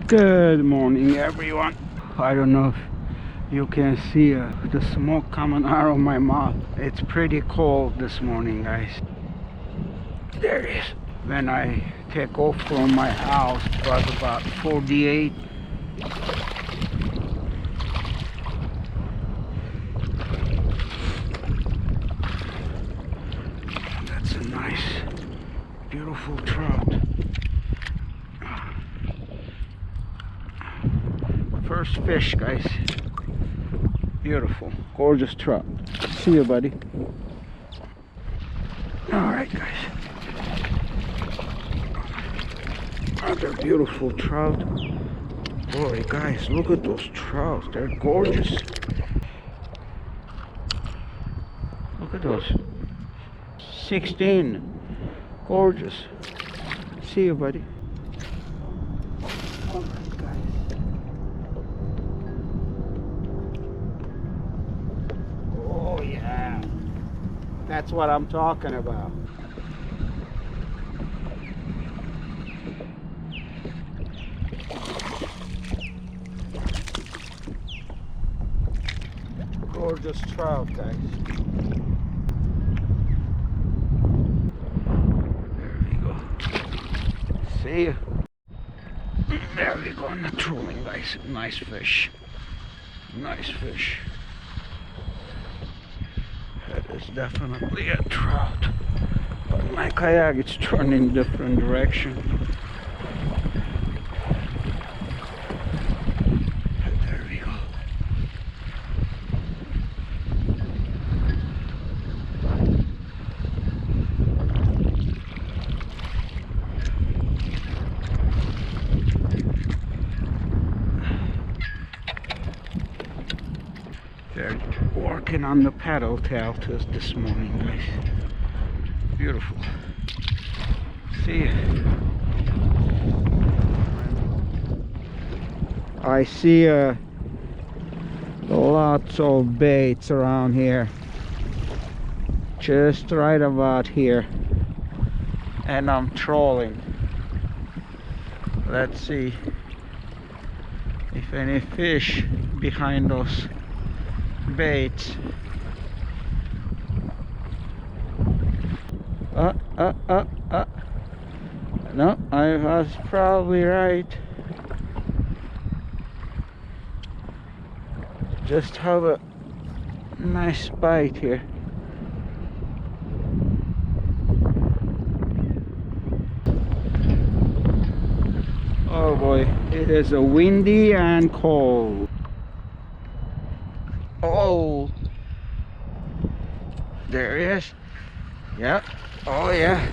Good morning, everyone. I don't know if you can see the smoke coming out of my mouth. It's pretty cold this morning, guys. There it is. When I take off from my house, it was about 48. That's a nice, beautiful trout. First fish, guys. Beautiful, gorgeous trout. See you, buddy. Alright, guys. Another beautiful trout. Boy, guys, look at those trouts. They're gorgeous. Look at those. 16. Gorgeous. See you, buddy. Alright, guys. Oh, yeah. That's what I'm talking about. Gorgeous trout, guys. There we go. See ya. There we go. Not trolling, guys. Nice fish. Nice fish. That is definitely a trout. But my kayak is turning different direction. There we go. They're working on the paddle tail this morning, guys. Beautiful. See ya. I see lots of baits around here. Just right about here. And I'm trolling. Let's see if any fish behind those baits. No, I was probably right. Just have a nice bite here. Oh boy, it is a windy and cold. Oh, there he is. Yep. Oh yeah.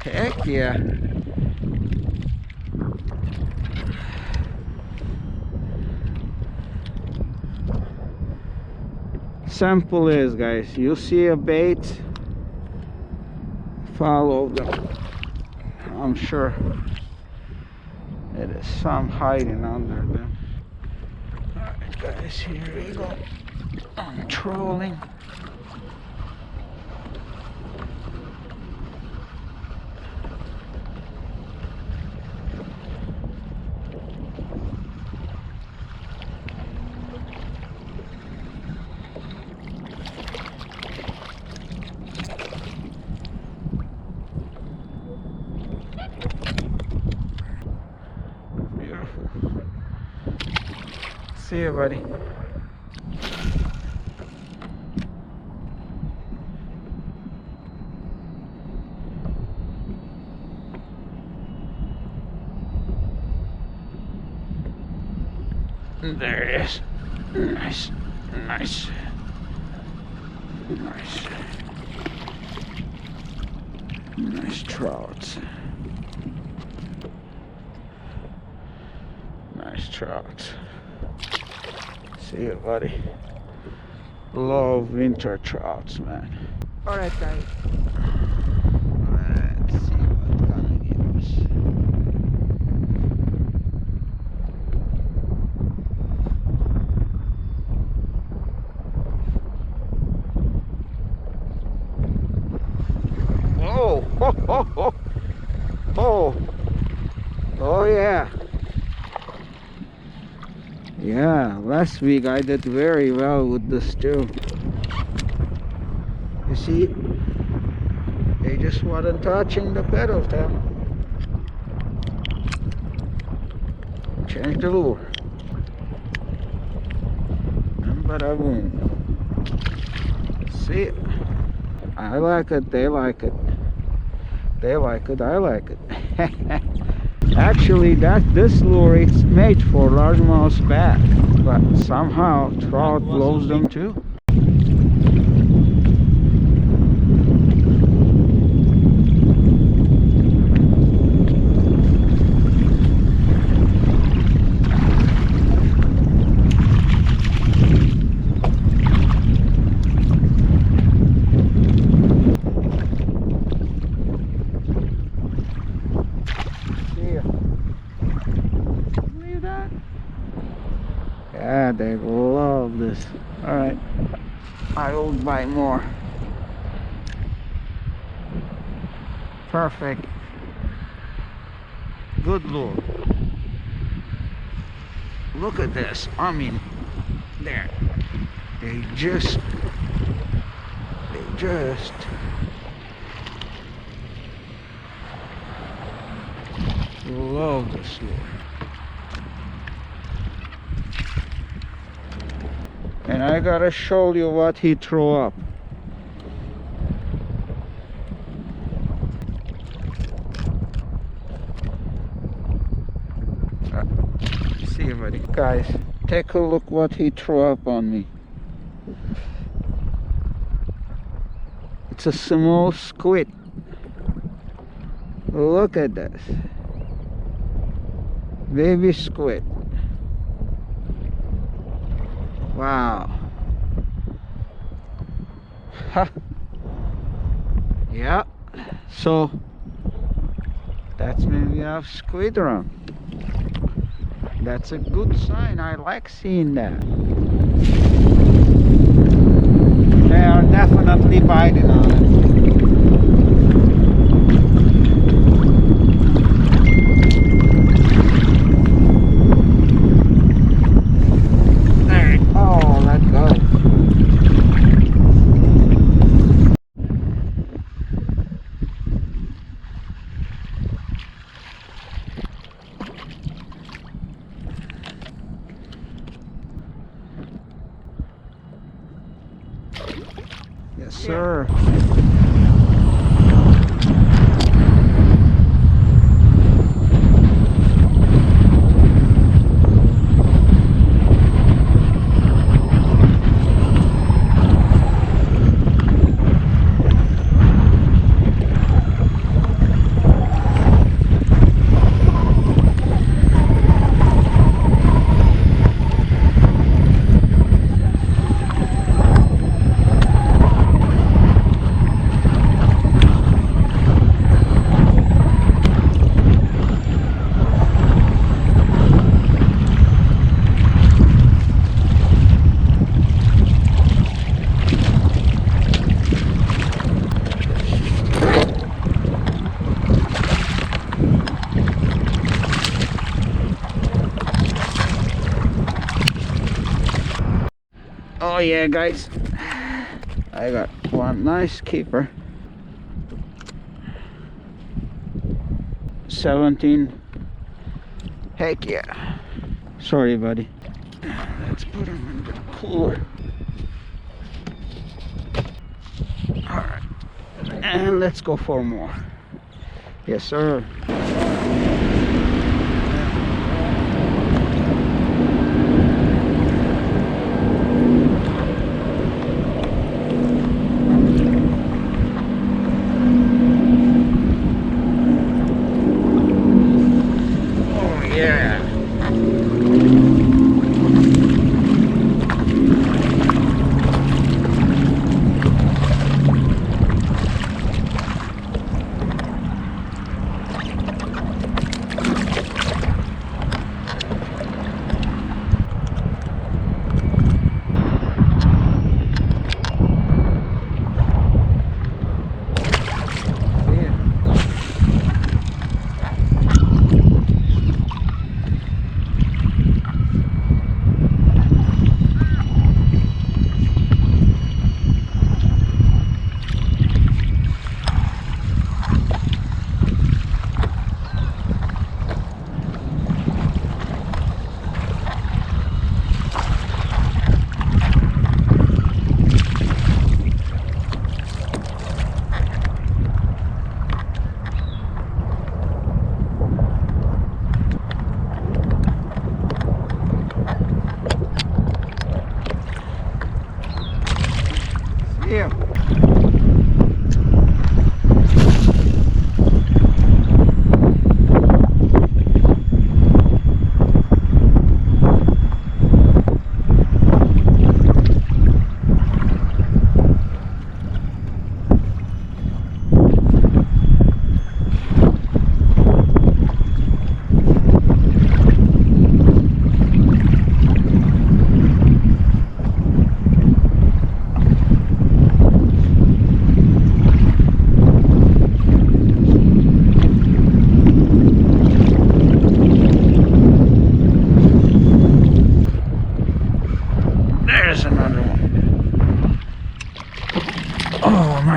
Heck yeah. Simple is, guys, you see a bait, follow them. I'm sure it is some hiding under them. Alright, guys, here we go. I'm trolling. See you, buddy. There it is. Nice, nice, nice, nice trouts. Nice trouts. See you, buddy. Love winter trouts, man. Alright, guys. Let's see what kind of gives. Whoa! Ho, ho, ho. Oh, oh yeah. Yeah, last week I did very well with this too. You see, they just wasn't touching the pedal tab. Change the lure. And bada boom. See, I like it, they like it. They like it, I like it. Actually, this lure it's made for largemouth bass, but somehow trout loves them too. Yeah, they love this. Alright, I will buy more. Perfect. Good lure. Look at this. I mean, there. They just love this lure. And I gotta show you what he threw up. See you, buddy. Guys, take a look what he threw up on me. It's a small squid. Look at this. Baby squid. Wow. Huh. Yeah. So that's maybe we have squid around. That's a good sign. I like seeing that. They are definitely biting on it. Yes, sir. Oh yeah, guys, I got one nice keeper. 17. Heck yeah. Sorry, buddy. Let's put him in the cooler. Alright, and let's go for more. Yes, sir.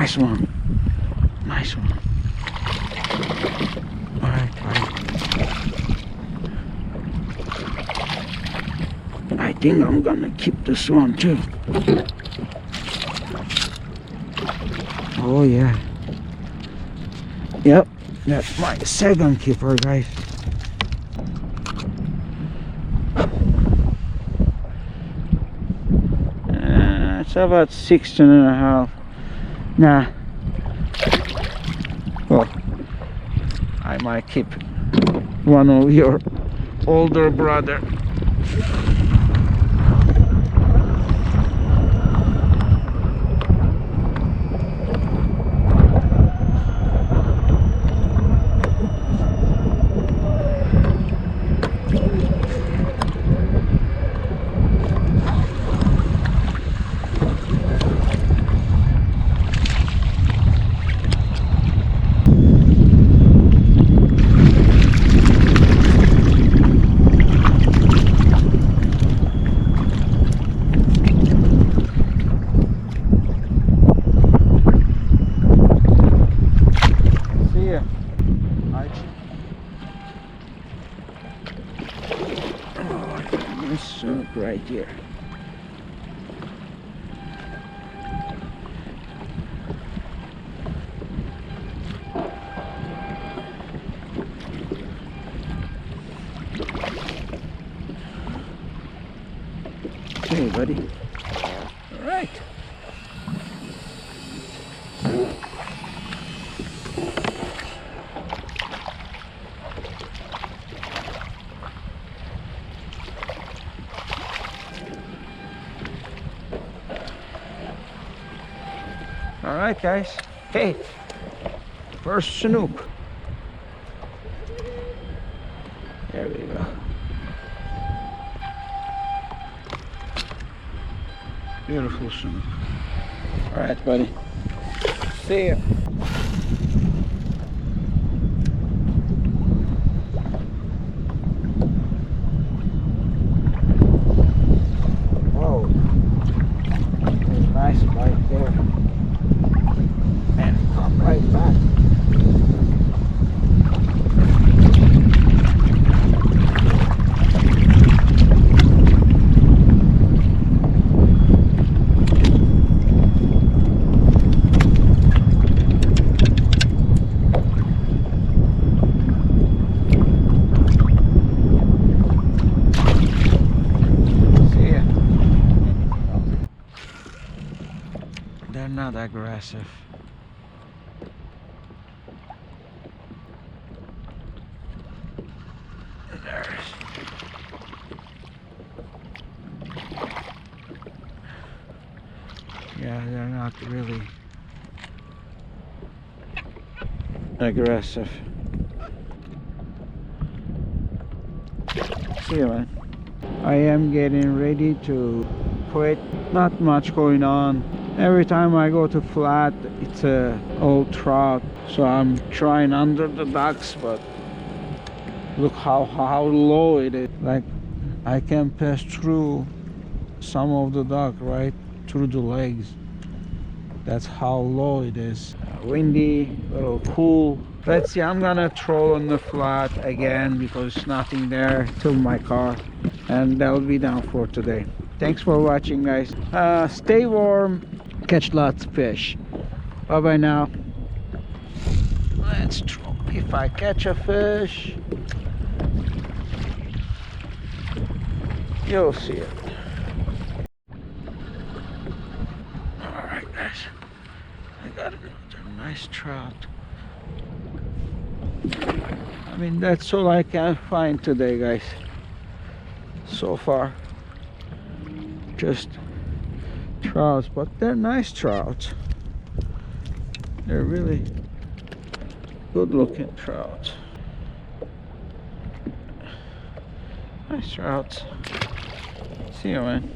Nice one. Nice one. Alright. I think I'm gonna keep this one too. Oh yeah. Yep, that's my second keeper, guys. It's about 16.5. Nah. Well, I might keep one of your older brother. Right here. Hey, buddy. All right. Alright guys, hey, first snook. There we go. Beautiful snook. Alright buddy, see ya. Whoa, nice bite there. And come right back. See ya. They're not aggressive. Yeah, they're not really aggressive. See you, man. I am getting ready to quit. Not much going on. Every time I go to flat, it's a old trout. So I'm trying under the docks, but look how low it is. Like I can pass through some of the dock right through the legs. That's how low it is. Windy, a little cool. Let's see, I'm gonna troll on the flat again because there's nothing there till my car, and that'll be done for today. Thanks for watching, guys. Stay warm, catch lots of fish. Bye bye now. Let's troll. If I catch a fish, you'll see it. Alright guys, I got another nice trout. I mean, that's all I can find today, guys. So far, just trouts, but they're nice trouts. They're really good looking trouts. Nice trouts. See you, man.